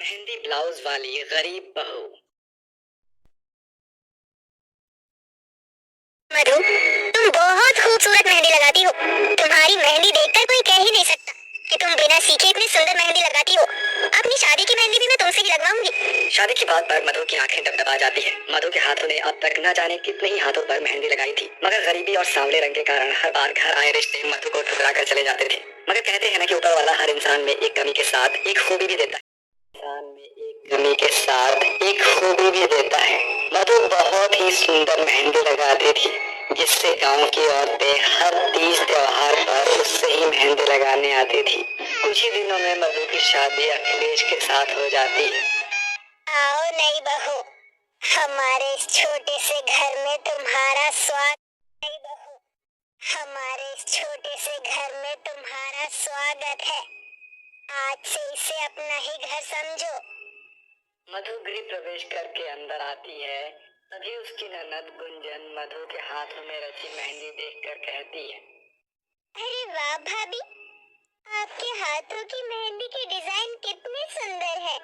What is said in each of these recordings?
Mehndi blouse वाली गरीब बहू। मधु, तुम बहुत खूबसूरत मेहंदी लगाती हो। तुम्हारी मेहंदी देखकर कोई कह ही नहीं सकता कि तुम बिना सीखे इतनी सुंदर मेहंदी लगाती हो। अपनी शादी की मेहंदी भी मैं तुमसे ही लगवाऊंगी। शादी की बात पर मधु की आंखें डबडबा जाती है। मधु के हाथों ने अब तक न जाने कितने ही हाथों पर मेहंदी लगाई थी, मगर गरीबी और सांवले रंग के कारण हर बार घर आए रिश्ते मधु को ठुकरा कर चले जाते थे। मगर कहते हैं ना कि ऊपर वाला हर इंसान में एक कमी के साथ एक खूबी भी देता है। इंसान में एक कमी के साथ एक खूबी भी देता है। मधु बहुत ही सुंदर मेहंदी लगाती थी, जिससे गांव की औरतें हर तीज त्योहार पर उससे ही मेहंदी लगाने आती थी। कुछ ही दिनों में मधु की शादी अखिलेश के साथ हो जाती है। आओ नई बहू, हमारे इस छोटे से घर में तुम्हारा स्वागत। नई बहू, हमारे इस छोटे से घर में तुम्हारा स्वागत है। आज से इसे अपना ही घर समझो। मधु गृह प्रवेश करके अंदर आती है, तभी उसकी ननद गुंजन मधु के हाथों में रची मेहंदी देखकर कहती है, अरे वाह भाभी, आपके हाथों की मेहंदी के डिजाइन कितने सुंदर है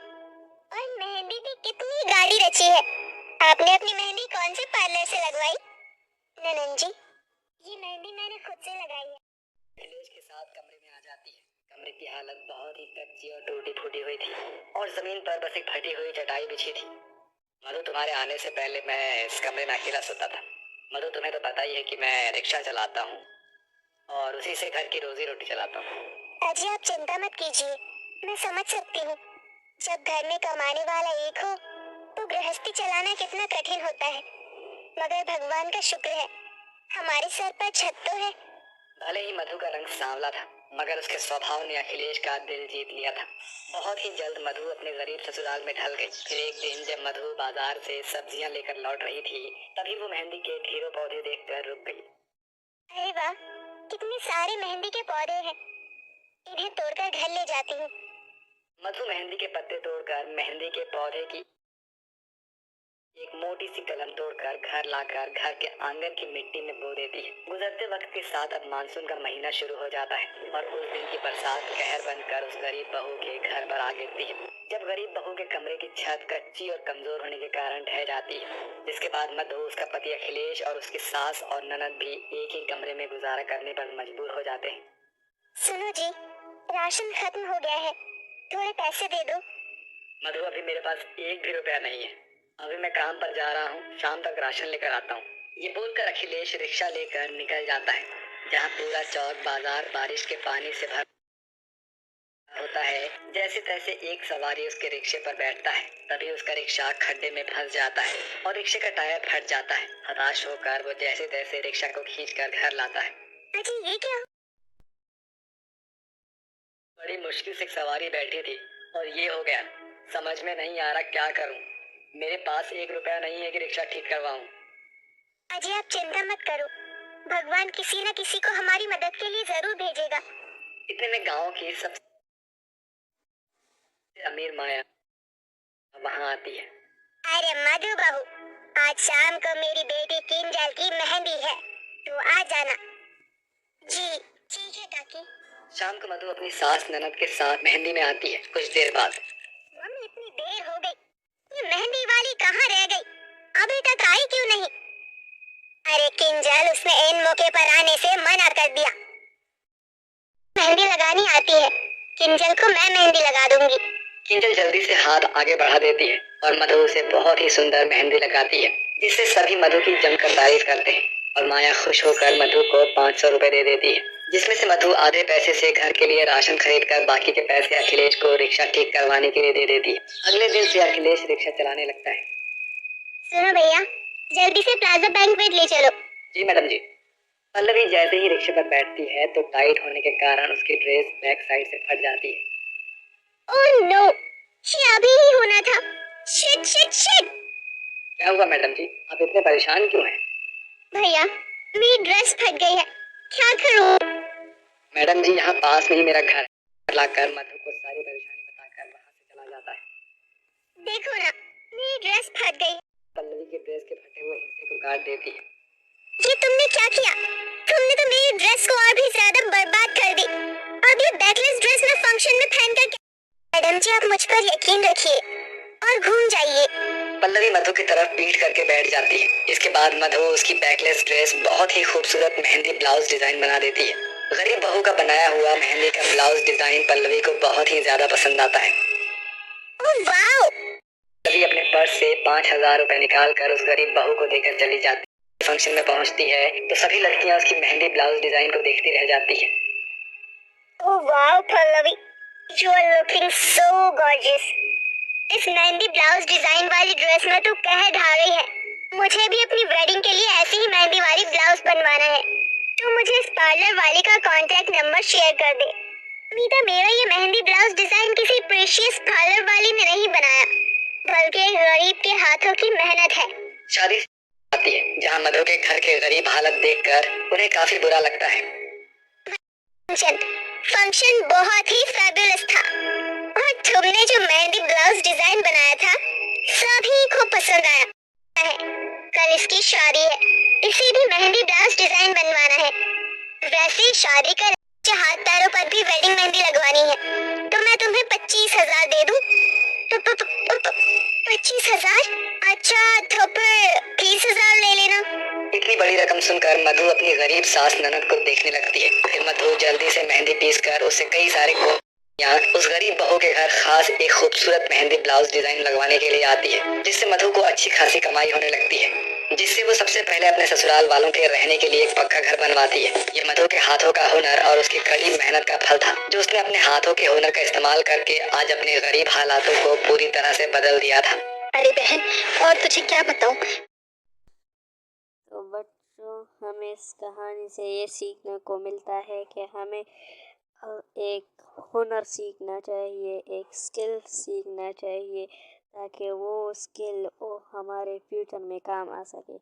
और मेहंदी भी कितनी गाढ़ी रची है। आपने अपनी मेहंदी कौन से पार्लर से लगवाई? ननन जी, ये मेहंदी मैंने खुद से लगाई है। अखिलेश के साथ कमरे में आ जाती है। कमरे की हालत बहुत ही कच्ची और टूटी फूटी हुई थी और जमीन पर बस एक फटी हुई चटाई बिछी थी। मधु, तुम्हारे आने से पहले मैं इस कमरे में अकेला सोता था। मधु, तुम्हें तो पता ही है कि मैं रिक्शा चलाता हूँ और उसी से घर की रोजी रोटी चलाता हूँ। अजी आप चिंता मत कीजिए, मैं समझ सकती हूँ। जब घर में कमाने वाला एक हो तो गृहस्थी चलाना कितना कठिन होता है, मगर भगवान का शुक्र है हमारे सर पर छत तो है। भले ही मधु का रंग सांवला था, मगर उसके स्वभाव ने अखिलेश का दिल जीत लिया था। बहुत ही जल्द मधु अपने गरीब ससुराल में ढल गई। फिर एक दिन जब मधु बाजार से सब्जियां लेकर लौट रही थी, तभी वो मेहंदी के ढेरों पौधे देखकर रुक गई। अरे वाह, कितने सारे मेहंदी के पौधे हैं, इन्हें तोड़कर घर ले जाती हूँ। मधु मेहंदी के पत्ते तोड़कर मेहंदी के पौधे की एक मोटी सी कलम तोड़कर घर लाकर घर के आंगन की मिट्टी में बो देती है। गुजरते वक्त के साथ अब मानसून का महीना शुरू हो जाता है और उस दिन की बरसात कहर बनकर उस गरीब बहू के घर पर आ गिरती है। जब गरीब बहू के कमरे की छत कच्ची और कमजोर होने के कारण ढह जाती है, जिसके बाद मधु, उसका पति अखिलेश और उसकी सास और ननद भी एक ही कमरे में गुजारा करने पर मजबूर हो जाते हैं। सुनो जी, राशन खत्म हो गया है, थोड़े पैसे दे दो। मधु, अभी मेरे पास एक भी रुपया नहीं है। अभी मैं काम पर जा रहा हूँ, शाम तक राशन लेकर आता हूँ। ये बोलकर अखिलेश रिक्शा लेकर निकल जाता है। जहाँ पूरा चौक बाजार बारिश के पानी से भर होता है, जैसे तैसे एक सवारी उसके रिक्शे पर बैठता है। तभी उसका रिक्शा खड्डे में फंस जाता है और रिक्शे का टायर फट जाता है। हताश होकर वो जैसे तैसे रिक्शा को खींचकर घर लाता है। अजी ये क्या? बड़ी मुश्किल से सवारी बैठी थी और ये हो गया। समझ में नहीं आ रहा क्या करूं। मेरे पास एक रुपया नहीं है कि रिक्शा ठीक करवाऊं। अजी आप चिंता मत करो, भगवान किसी न किसी को हमारी मदद के लिए जरूर भेजेगा। इतने में गांव की सबसे अमीर माया वहां आती है। अरे मधु बहू, आज शाम को मेरी बेटी किंजल की मेहंदी है, तो आ जाना। जी ठीक है काकी। शाम को मधु अपनी सास ननद के साथ मेहंदी में आती है। कुछ देर बाद, मम्मी इतनी देर हो गई, ये मेहंदी वाली कहाँ रह गई? अभी तक आई क्यों नहीं? अरे किंजल, उसने इन मौके पर आने से मना कर दिया। मेहंदी लगानी आती है, किंजल को मैं मेहंदी लगा दूंगी। किंजल जल्दी से हाथ आगे बढ़ा देती है और मधु उसे बहुत ही सुंदर मेहंदी लगाती है, जिससे सभी मधु की जमकर तारीफ करते हैं और माया खुश होकर मधु को 500 रुपए दे देती है, जिसमें से मधु आधे पैसे से घर के लिए राशन खरीद कर बाकी के पैसे अखिलेश को रिक्शा ठीक करवाने के लिए दे देती है। अगले दिन से अखिलेश रिक्शा चलाने लगता है। सुनो भैया, जल्दी से प्लाजा बैंक्वेट ले चलो। जी मैडम जी। पल्लवी जैसे ही रिक्शे पर बैठती है तो टाइट होने के कारण उसकी ड्रेस बैक साइड से फट जाती है। ओह नो, ये अभी ही होना था। Shit shit shit. क्या हुआ मैडम जी, आप इतने परेशान क्यों हैं? भैया, मेरी ड्रेस फट गई है, क्या करूं? मैडम जी, यहाँ पास में ही मेरा घर लाकर मधु को सारी परेशानी बताकर वहाँ से चला जाता है। देखो ना, मेरी ड्रेस फट गई। पल्लवी के ड्रेस के फटे हुए हिस्से को काट देती है। ये तुमने क्या किया? तुमने तो मेरी ड्रेस को और भी ज्यादा बर्बाद कर दी। अब ये बैकलेस ड्रेस मैं फंक्शन में पहन कर मैडम जी, आप मुझ पर यकीन रखिए और घूम जाइए। पल्लवी मधु की तरफ पीठ करके बैठ जाती है। इसके बाद मधु उसकी बैकलेस ड्रेस बहुत ही खूबसूरत मेहंदी ब्लाउज डिजाइन बना देती है। गरीब बहू का बनाया हुआ मेहंदी का ब्लाउज डिजाइन पल्लवी को बहुत ही ज्यादा पसंद आता है। Oh wow! पल्लवी अपने पर्स से 5,000 रुपए निकाल कर उस गरीब बहू को देकर चली जाती है। फंक्शन में पहुंचती है तो सभी लड़कियां उसकी मेहंदी ब्लाउज डिजाइन को देखती रह जाती है। Oh wow Pallavi, you are looking so gorgeous. इस मेहंदी ब्लाउज डिजाइन वाली ड्रेस में तो कह ढा रही है। मुझे भी अपनी वेडिंग के लिए ऐसी ही मेहंदी वाली ब्लाउज बनवाना है। तो मुझे इस पार्लर वाली का कांटेक्ट नंबर शेयर कर दे। मीता, मेरा ये मेहंदी ब्लाउज डिजाइन किसी प्रीशियस पार्लर वाली ने नहीं बनाया, बल्कि एक गरीब के हाथों की मेहनत है। शादी आती है जहाँ मधु के घर के गरीब हालत देखकर उन्हें काफी बुरा लगता है। फंक्शन बहुत ही फैबुलस था और तुमने जो मेहंदी ब्लाउज डिजाइन बनाया था सभी को पसंद आया है। कल इसकी शादी है, इसे भी मेहंदी ब्लाउज डिजाइन बनवाना है। वैसे शादी कर हाथ पैरों पर भी वेडिंग मेहंदी लगवानी है, तो मैं तुम्हें 25,000 दे दूं। 25,000? अच्छा, तो फिर 30,000 ले लेना। इतनी बड़ी रकम सुनकर मधु अपनी गरीब सास ननद को देखने लगती है। फिर मधु जल्दी से मेहंदी पीस कर उसे कई सारे यहाँ उस गरीब बहू के घर खास एक खूबसूरत मेहंदी ब्लाउज डिजाइन लगवाने के लिए आती है, जिससे मधु को अच्छी खासी कमाई होने लगती है, जिससे वो सबसे पहले अपने ससुराल वालों के रहने के लिए एक पक्का घर बनवाती है। ये मधु के हाथों का हुनर और उसकी कड़ी मेहनत का फल था, जो उसने अपने हाथों के हुनर का इस्तेमाल करके आज अपने गरीब हालातों को पूरी तरह से बदल दिया था। अरे बहन, और तुझे क्या बताऊं। तो बच्चों, हमें इस कहानी से ये सीखने को मिलता है कि हमें एक हुनर सीखना चाहिए, एक स्किल सीखना चाहिए, ताकि वो स्किल हमारे फ्यूचर में काम आ सके।